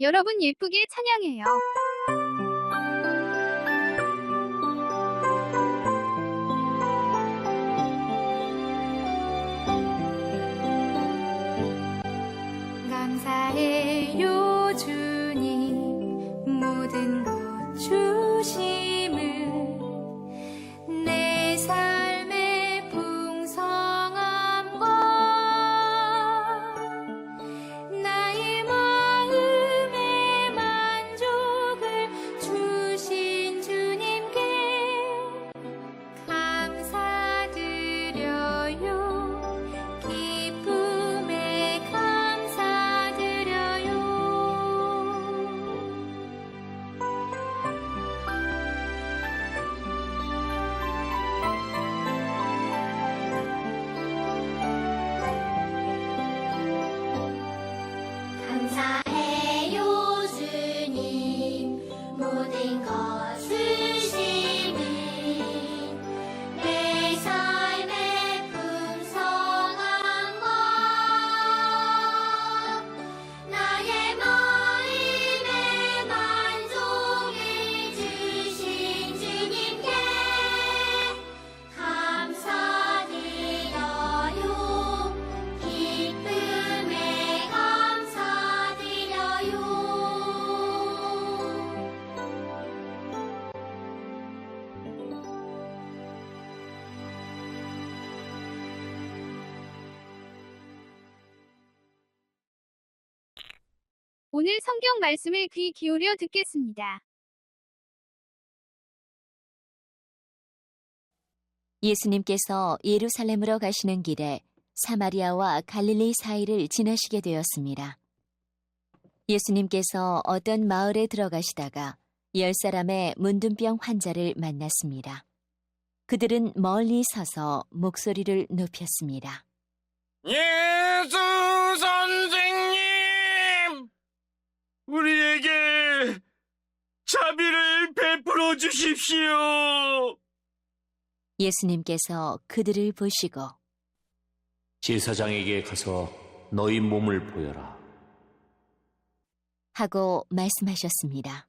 여러분 예쁘게 찬양해요. 감사해요 주님 모든 것 주심을 내 삶의 풍성함과 나의 마음의 만족을 주신 주님께 감사드려요. 기쁨에 감사드려요. 감사해요 주님 모든 것 주심을 내 삶의 풍성함과 나의 마음의 만족을 주신 주님께 감사드려요. 기쁨에 감사드려요. 오늘 성경 말씀을 귀 기울여 듣겠습니다. 예수님께서 예루살렘으로 가시는 길에 사마리아와 갈릴리 사이를 지나시게 되었습니다. 예수님께서 어떤 마을에 들어가시다가 10사람의 문둥병 환자를 만났습니다. 그들은 멀리 서서 목소리를 높였습니다. 예수 선생님! 우리에게 자비를 베풀어 주십시오! 예수님께서 그들을 보시고 제사장에게 가서 너희 몸을 보여라. 하고 말씀하셨습니다.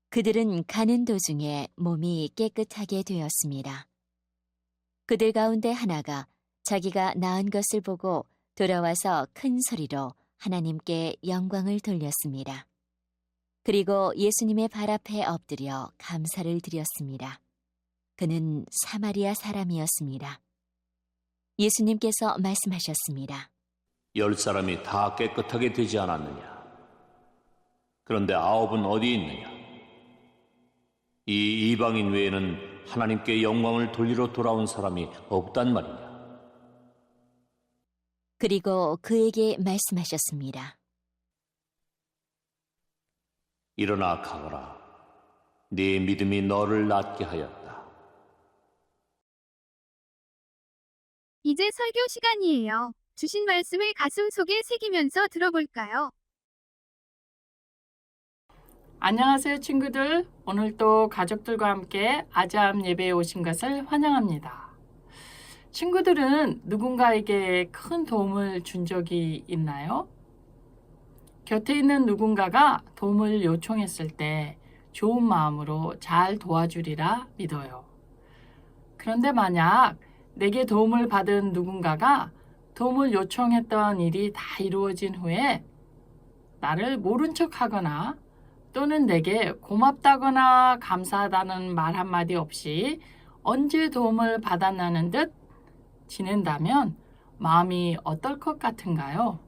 그들은 가는 도중에 몸이 깨끗하게 되었습니다. 그들 가운데 하나가 자기가 나은 것을 보고 돌아와서 큰 소리로 하나님께 영광을 돌렸습니다. 그리고 예수님의 발 앞에 엎드려 감사를 드렸습니다. 그는 사마리아 사람이었습니다. 예수님께서 말씀하셨습니다. 10사람이 다 깨끗하게 되지 않았느냐? 그런데 9은 어디 있느냐? 이 이방인 외에는 하나님께 영광을 돌리러 돌아온 사람이 없단 말이냐? 그리고 그에게 말씀하셨습니다. 일어나 가거라. 네 믿음이 너를 낫게 하였다. 이제 설교 시간이에요. 주신 말씀을 가슴 속에 새기면서 들어볼까요? 안녕하세요 친구들. 오늘도 가족들과 함께 아자암 예배에 오신 것을 환영합니다. 친구들은 누군가에게 큰 도움을 준 적이 있나요? 곁에 있는 누군가가 도움을 요청했을 때 좋은 마음으로 잘 도와주리라 믿어요. 그런데 만약 내게 도움을 받은 누군가가 도움을 요청했던 일이 다 이루어진 후에 나를 모른 척하거나 또는 내게 고맙다거나 감사하다는 말 한마디 없이 언제 도움을 받았나는 듯 지낸다면 마음이 어떨 것 같은가요?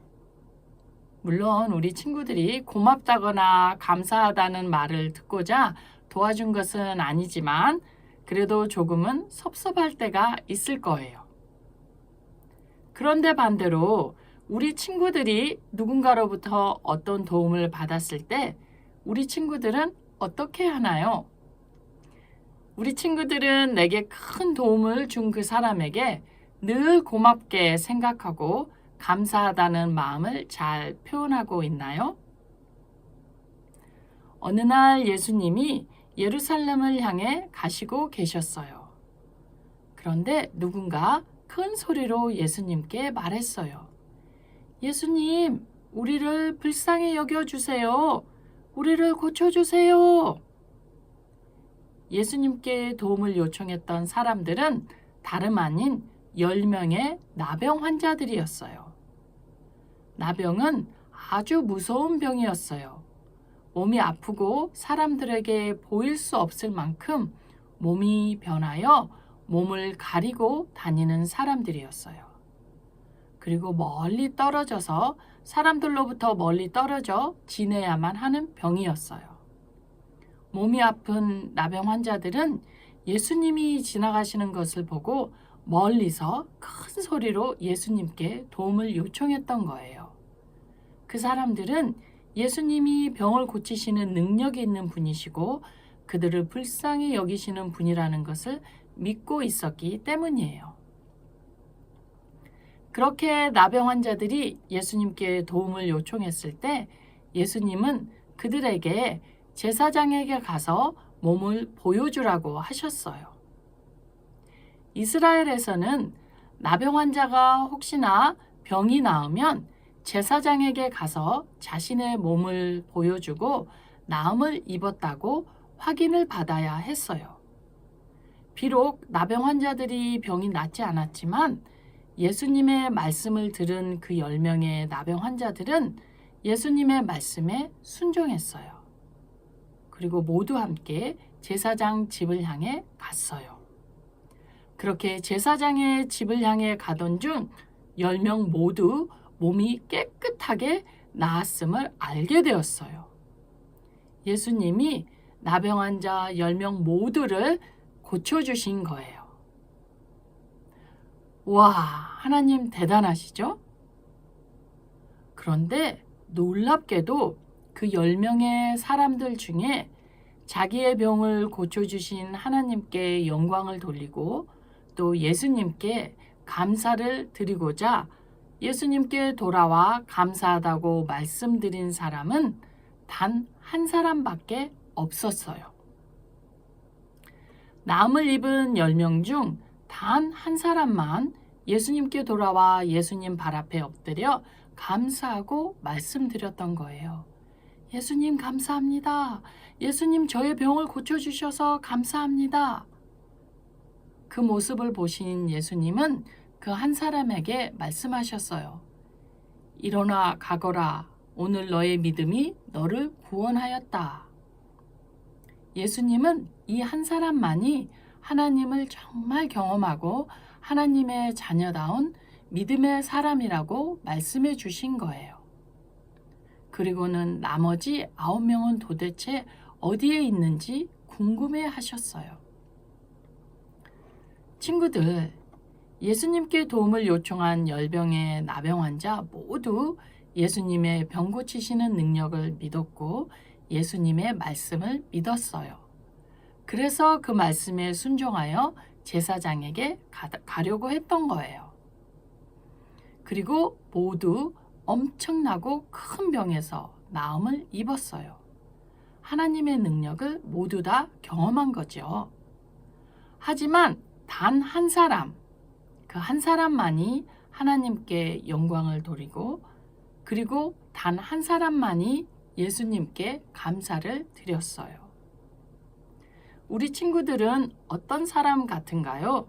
물론 우리 친구들이 고맙다거나 감사하다는 말을 듣고자 도와준 것은 아니지만 그래도 조금은 섭섭할 때가 있을 거예요. 그런데 반대로 우리 친구들이 누군가로부터 어떤 도움을 받았을 때 우리 친구들은 어떻게 하나요? 우리 친구들은 내게 큰 도움을 준 그 사람에게 늘 고맙게 생각하고 감사하다는 마음을 잘 표현하고 있나요? 어느 날 예수님이 예루살렘을 향해 가시고 계셨어요. 그런데 누군가 큰 소리로 예수님께 말했어요. 예수님, 우리를 불쌍히 여겨주세요. 우리를 고쳐주세요. 예수님께 도움을 요청했던 사람들은 다름 아닌 10명의 나병 환자들이었어요. 나병은 아주 무서운 병이었어요. 몸이 아프고 사람들에게 보일 수 없을 만큼 몸이 변하여 몸을 가리고 다니는 사람들이었어요. 그리고 멀리 떨어져서 사람들로부터 멀리 떨어져 지내야만 하는 병이었어요. 몸이 아픈 나병 환자들은 예수님이 지나가시는 것을 보고 멀리서 큰 소리로 예수님께 도움을 요청했던 거예요. 그 사람들은 예수님이 병을 고치시는 능력이 있는 분이시고 그들을 불쌍히 여기시는 분이라는 것을 믿고 있었기 때문이에요. 그렇게 나병 환자들이 예수님께 도움을 요청했을 때 예수님은 그들에게 제사장에게 가서 몸을 보여주라고 하셨어요. 이스라엘에서는 나병 환자가 혹시나 병이 나으면 제사장에게 가서 자신의 몸을 보여주고 나음을 입었다고 확인을 받아야 했어요. 비록 나병 환자들이 병이 낫지 않았지만 예수님의 말씀을 들은 그 10명의 나병 환자들은 예수님의 말씀에 순종했어요. 그리고 모두 함께 제사장 집을 향해 갔어요. 그렇게 제사장의 집을 향해 가던 중 10명 모두 몸이 깨끗하게 나았음을 알게 되었어요. 예수님이 나병 환자 10명 모두를 고쳐주신 거예요. 와, 하나님 대단하시죠? 그런데 놀랍게도 그 10명의 사람들 중에 자기의 병을 고쳐주신 하나님께 영광을 돌리고 또 예수님께 감사를 드리고자 예수님께 돌아와 감사하다고 말씀드린 사람은 단 한 사람밖에 없었어요. 나음을 입은 10명 중 단 한 사람만 예수님께 돌아와 예수님 발 앞에 엎드려 감사하고 말씀드렸던 거예요. 예수님 감사합니다. 예수님 저의 병을 고쳐주셔서 감사합니다. 그 모습을 보신 예수님은 그 한 사람에게 말씀하셨어요. 일어나 가거라. 오늘 너의 믿음이 너를 구원하였다. 예수님은 이 한 사람만이 하나님을 정말 경험하고 하나님의 자녀다운 믿음의 사람이라고 말씀해 주신 거예요. 그리고는 나머지 9명은 도대체 어디에 있는지 궁금해 하셨어요. 친구들, 예수님께 도움을 요청한 10명의 나병 환자 모두 예수님의 병 고치시는 능력을 믿었고 예수님의 말씀을 믿었어요. 그래서 그 말씀에 순종하여 제사장에게 가려고 했던 거예요. 그리고 모두 엄청나고 큰 병에서 나음을 입었어요. 하나님의 능력을 모두 다 경험한 거죠. 하지만 단 한 사람, 그 한 사람만이 하나님께 영광을 돌리고 그리고 단 한 사람만이 예수님께 감사를 드렸어요. 우리 친구들은 어떤 사람 같은가요?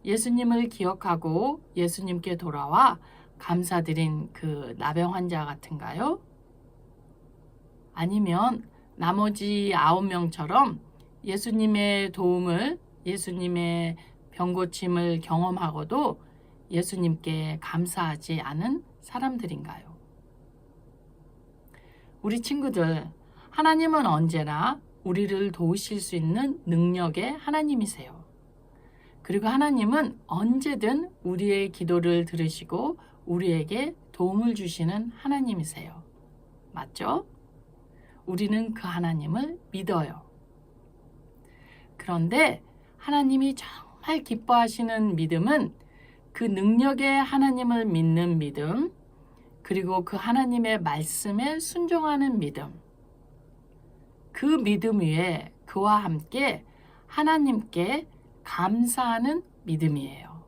예수님을 기억하고 예수님께 돌아와 감사드린 그 나병 환자 같은가요? 아니면 나머지 9명처럼 예수님의 도움을, 예수님의 병고침을 경험하고도 예수님께 감사하지 않은 사람들인가요? 우리 친구들, 하나님은 언제나 우리를 도우실 수 있는 능력의 하나님이세요. 그리고 하나님은 언제든 우리의 기도를 들으시고 우리에게 도움을 주시는 하나님이세요. 맞죠? 우리는 그 하나님을 믿어요. 그런데 하나님이 정말 기뻐하시는 믿음은 그 능력의 하나님을 믿는 믿음, 그리고 그 하나님의 말씀에 순종하는 믿음, 그 믿음 위에 그와 함께 하나님께 감사하는 믿음이에요.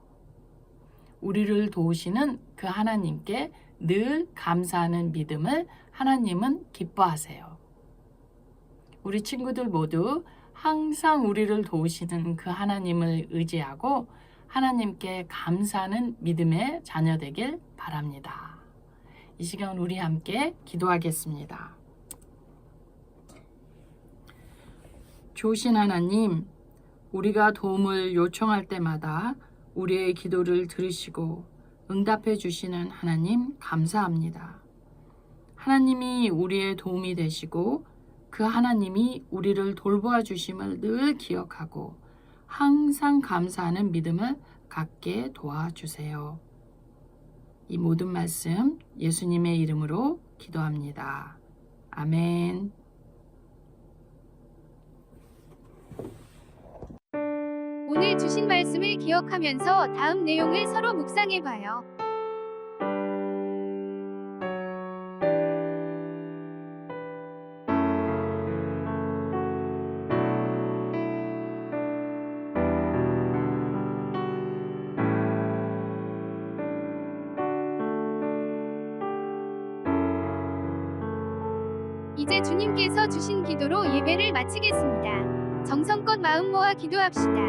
우리를 도우시는 그 하나님께 늘 감사하는 믿음을 하나님은 기뻐하세요. 우리 친구들 모두 항상 우리를 도우시는 그 하나님을 의지하고 하나님께 감사하는 믿음의 자녀 되길 바랍니다. 이 시간 우리 함께 기도하겠습니다. 좋으신 하나님, 우리가 도움을 요청할 때마다 우리의 기도를 들으시고 응답해 주시는 하나님 감사합니다. 하나님이 우리의 도움이 되시고 그 하나님이 우리를 돌보아 주심을 늘 기억하고 항상 감사하는 믿음을 갖게 도와주세요. 이 모든 말씀 예수님의 이름으로 기도합니다. 아멘. 오늘 주신 말씀을 기억하면서 다음 내용을 서로 묵상해 봐요. 이제 주님께서 주신 기도로 예배를 마치겠습니다. 정성껏 마음 모아 기도합시다.